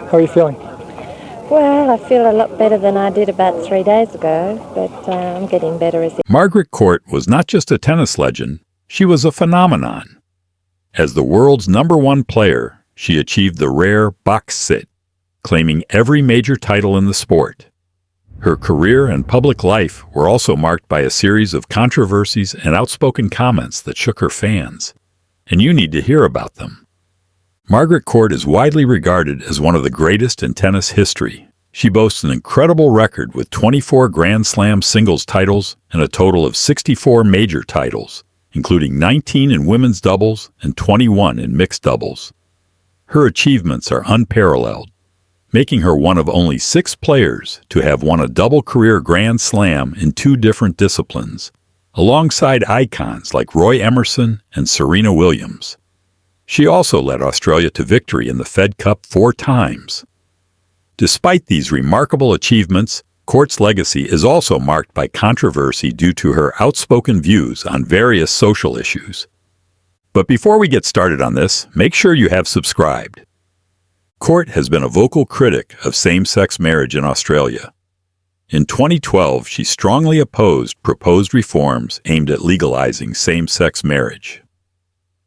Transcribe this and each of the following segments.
How are you feeling? Well, I feel a lot better than I did about 3 days ago, but I'm getting better as Margaret Court was not just a tennis legend, she was a phenomenon. As the world's #1 player, she achieved the rare box sit, claiming every major title in the sport. Her career and public life were also marked by a series of controversies and outspoken comments that shook her fans, and you need to hear about them. Margaret Court is widely regarded as one of the greatest in tennis history. She boasts an incredible record with 24 Grand Slam singles titles and a total of 64 major titles, including 19 in women's doubles and 21 in mixed doubles. Her achievements are unparalleled, making her one of only 6 players to have won a double career Grand Slam in 2 different disciplines, alongside icons like Roy Emerson and Serena Williams. She also led Australia to victory in the Fed Cup 4 times. Despite these remarkable achievements, Court's legacy is also marked by controversy due to her outspoken views on various social issues. But before we get started on this, make sure you have subscribed. Court has been a vocal critic of same-sex marriage in Australia. In 2012, she strongly opposed proposed reforms aimed at legalizing same-sex marriage.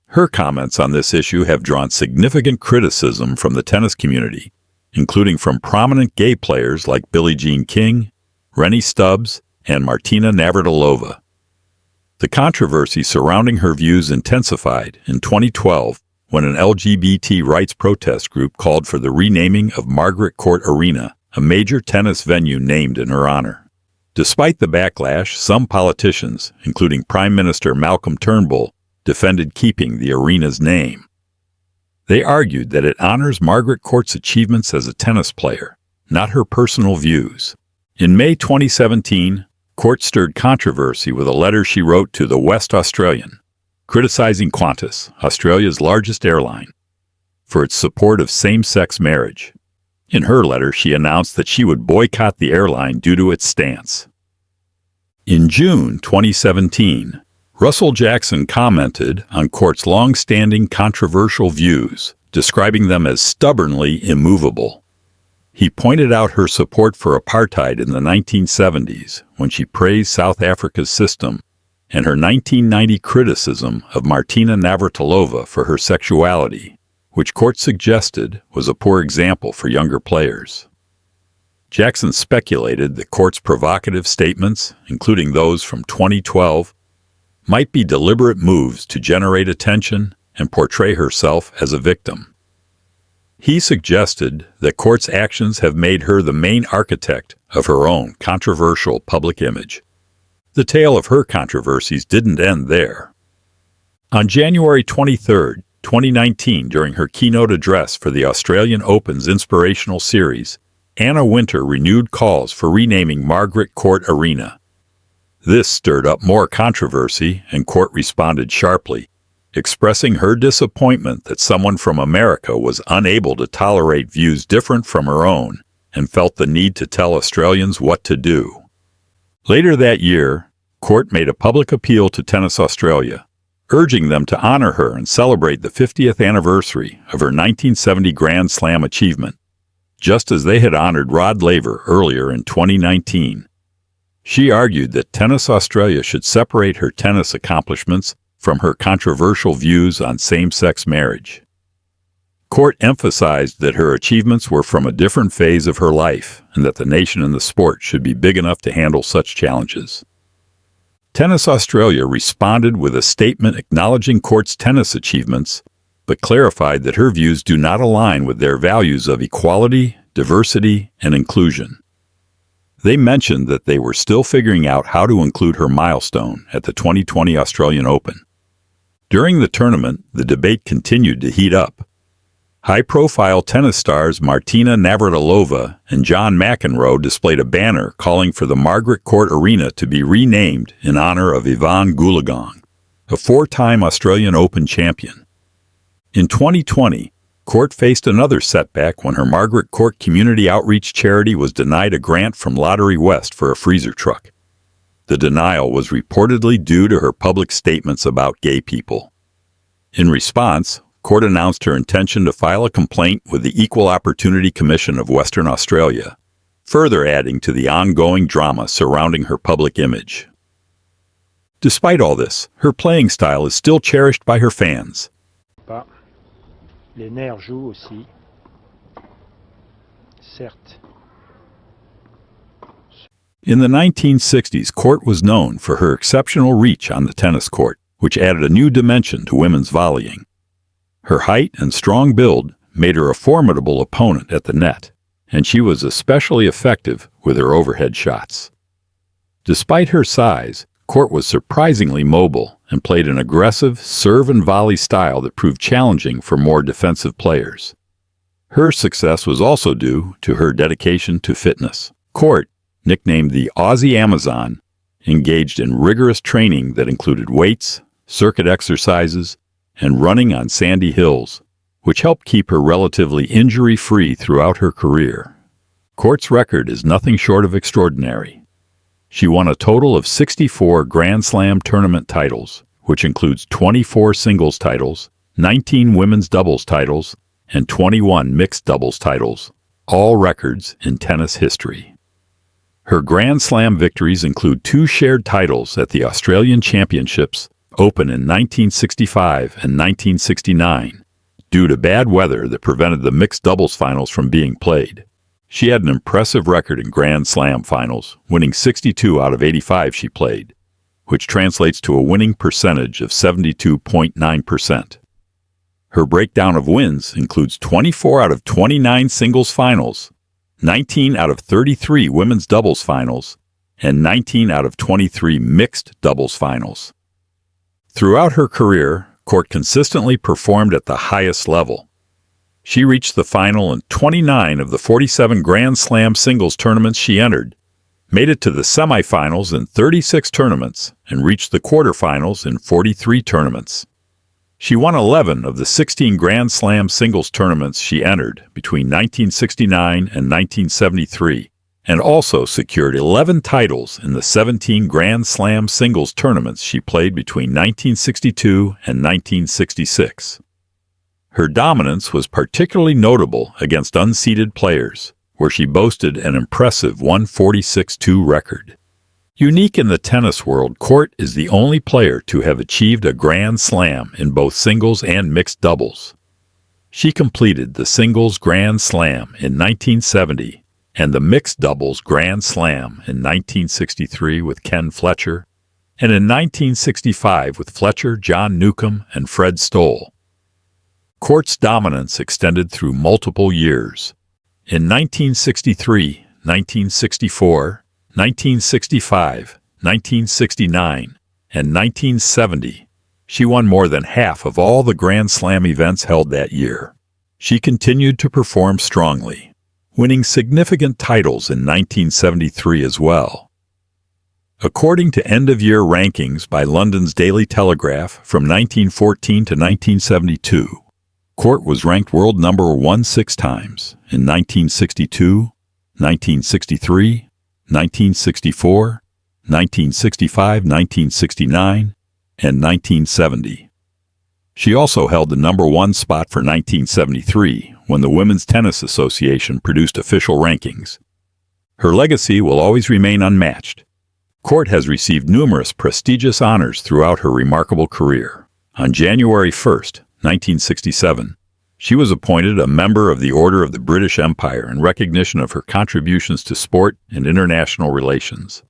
Her comments on this issue have drawn significant criticism from the tennis community, including from prominent gay players like Billie Jean King, Rennie Stubbs, and Martina Navratilova. The controversy surrounding her views intensified in 2012 when an LGBT rights protest group called for the renaming of Margaret Court Arena, a major tennis venue named in her honor. Despite the backlash, some politicians, including Prime Minister Malcolm Turnbull, defended keeping the arena's name. They argued that it honors Margaret Court's achievements as a tennis player, not her personal views. In May 2017, Court stirred controversy with a letter she wrote to the West Australian, criticizing Qantas, Australia's largest airline, for its support of same-sex marriage. In her letter, she announced that she would boycott the airline due to its stance. In June 2017, Russell Jackson commented on Court's long-standing controversial views, describing them as stubbornly immovable. He pointed out her support for apartheid in the 1970s when she praised South Africa's system, and her 1990 criticism of Martina Navratilova for her sexuality, which Court suggested was a poor example for younger players. Jackson speculated that Court's provocative statements, including those from 2012, might be deliberate moves to generate attention and portray herself as a victim. He suggested that Court's actions have made her the main architect of her own controversial public image. The tale of her controversies didn't end there. On January 23, 2019, during her keynote address for the Australian Open's Inspirational Series, Anna Wintour renewed calls for renaming Margaret Court Arena. This stirred up more controversy, and Court responded sharply, expressing her disappointment that someone from America was unable to tolerate views different from her own and felt the need to tell Australians what to do. Later that year, Court made a public appeal to Tennis Australia, urging them to honor her and celebrate the 50th anniversary of her 1970 Grand Slam achievement, just as they had honored Rod Laver earlier in 2019. She argued that Tennis Australia should separate her tennis accomplishments from her controversial views on same-sex marriage. Court emphasized that her achievements were from a different phase of her life and that the nation and the sport should be big enough to handle such challenges. Tennis Australia responded with a statement acknowledging Court's tennis achievements, but clarified that her views do not align with their values of equality, diversity, and inclusion. They mentioned that they were still figuring out how to include her milestone at the 2020 Australian Open. During the tournament, the debate continued to heat up. High-profile tennis stars Martina Navratilova and John McEnroe displayed a banner calling for the Margaret Court Arena to be renamed in honor of Yvonne Goolagong, a 4-time Australian Open champion. In 2020, Court faced another setback when her Margaret Court community outreach charity was denied a grant from Lottery West for a freezer truck. The denial was reportedly due to her public statements about gay people. In response, Court announced her intention to file a complaint with the Equal Opportunity Commission of Western Australia, further adding to the ongoing drama surrounding her public image. Despite all this, her playing style is still cherished by her fans. Les nerfs jouent aussi, certes. In the 1960s, Court was known for her exceptional reach on the tennis court, which added a new dimension to women's volleying. Her height and strong build made her a formidable opponent at the net, and she was especially effective with her overhead shots. Despite her size, Court was surprisingly mobile and played an aggressive serve and volley style that proved challenging for more defensive players. Her success was also due to her dedication to fitness. Court, nicknamed the Aussie Amazon, engaged in rigorous training that included weights, circuit exercises, and running on sandy hills, which helped keep her relatively injury-free throughout her career. Court's record is nothing short of extraordinary. She won a total of 64 Grand Slam tournament titles, which includes 24 singles titles, 19 women's doubles titles, and 21 mixed doubles titles, all records in tennis history. Her Grand Slam victories include 2 shared titles at the Australian Championships, Open in 1965 and 1969, due to bad weather that prevented the mixed doubles finals from being played. She had an impressive record in Grand Slam finals, winning 62 out of 85 she played, which translates to a winning percentage of 72.9%. Her breakdown of wins includes 24 out of 29 singles finals, 19 out of 33 women's doubles finals, and 19 out of 23 mixed doubles finals. Throughout her career, Court consistently performed at the highest level. She reached the final in 29 of the 47 Grand Slam singles tournaments she entered, made it to the semifinals in 36 tournaments, and reached the quarterfinals in 43 tournaments. She won 11 of the 16 Grand Slam singles tournaments she entered between 1969 and 1973, and also secured 11 titles in the 17 Grand Slam singles tournaments she played between 1962 and 1966. Her dominance was particularly notable against unseeded players, where she boasted an impressive 146-2 record. Unique in the tennis world, Court is the only player to have achieved a Grand Slam in both singles and mixed doubles. She completed the singles Grand Slam in 1970 and the mixed doubles Grand Slam in 1963 with Ken Fletcher, and in 1965 with Fletcher, John Newcombe, and Fred Stoll. Court's dominance extended through multiple years. In 1963, 1964, 1965, 1969, and 1970, she won more than half of all the Grand Slam events held that year. She continued to perform strongly, winning significant titles in 1973 as well. According to end-of-year rankings by London's Daily Telegraph from 1914 to 1972, Court was ranked world number 1 6 times in 1962, 1963, 1964, 1965, 1969, and 1970. She also held the number 1 spot for 1973 when the Women's Tennis Association produced official rankings. Her legacy will always remain unmatched. Court has received numerous prestigious honors throughout her remarkable career. On January 1st, 1967, she was appointed a member of the Order of the British Empire in recognition of her contributions to sport and international relations.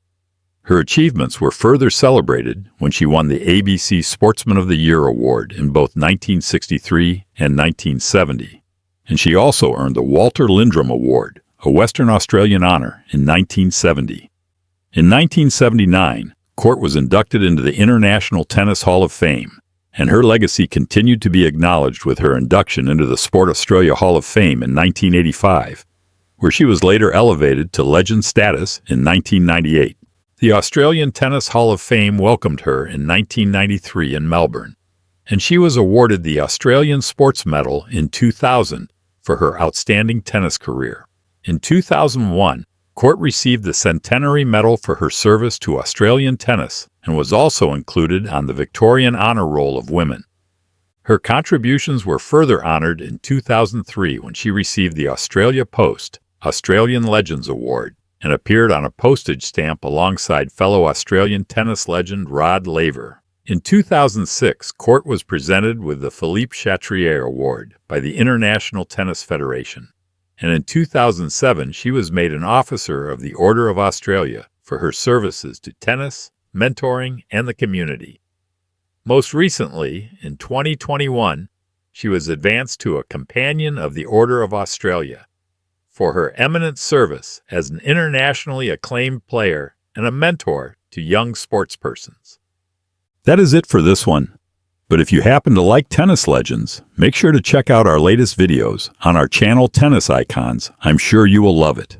Her achievements were further celebrated when she won the ABC Sportsman of the Year award in both 1963 and 1970, and she also earned the Walter Lindrum Award, a Western Australian honor, in 1970. In 1979, Court was inducted into the International Tennis Hall of Fame, and her legacy continued to be acknowledged with her induction into the Sport Australia Hall of Fame in 1985, where she was later elevated to legend status in 1998. The Australian Tennis Hall of Fame welcomed her in 1993 in Melbourne, and she was awarded the Australian Sports Medal in 2000 for her outstanding tennis career. In 2001, Court received the Centenary Medal for her service to Australian tennis and was also included on the Victorian Honour Roll of Women. Her contributions were further honored in 2003 when she received the Australia Post Australian Legends Award and appeared on a postage stamp alongside fellow Australian tennis legend Rod Laver. In 2006, Court was presented with the Philippe Chatrier Award by the International Tennis Federation, and in 2007 she was made an Officer of the Order of Australia for her services to tennis, mentoring, and the community. Most recently, in 2021, she was advanced to a Companion of the Order of Australia for her eminent service as an internationally acclaimed player and a mentor to young sportspersons. That is it for this one. But if you happen to like tennis legends, make sure to check out our latest videos on our channel Tennis Icons. I'm sure you will love it.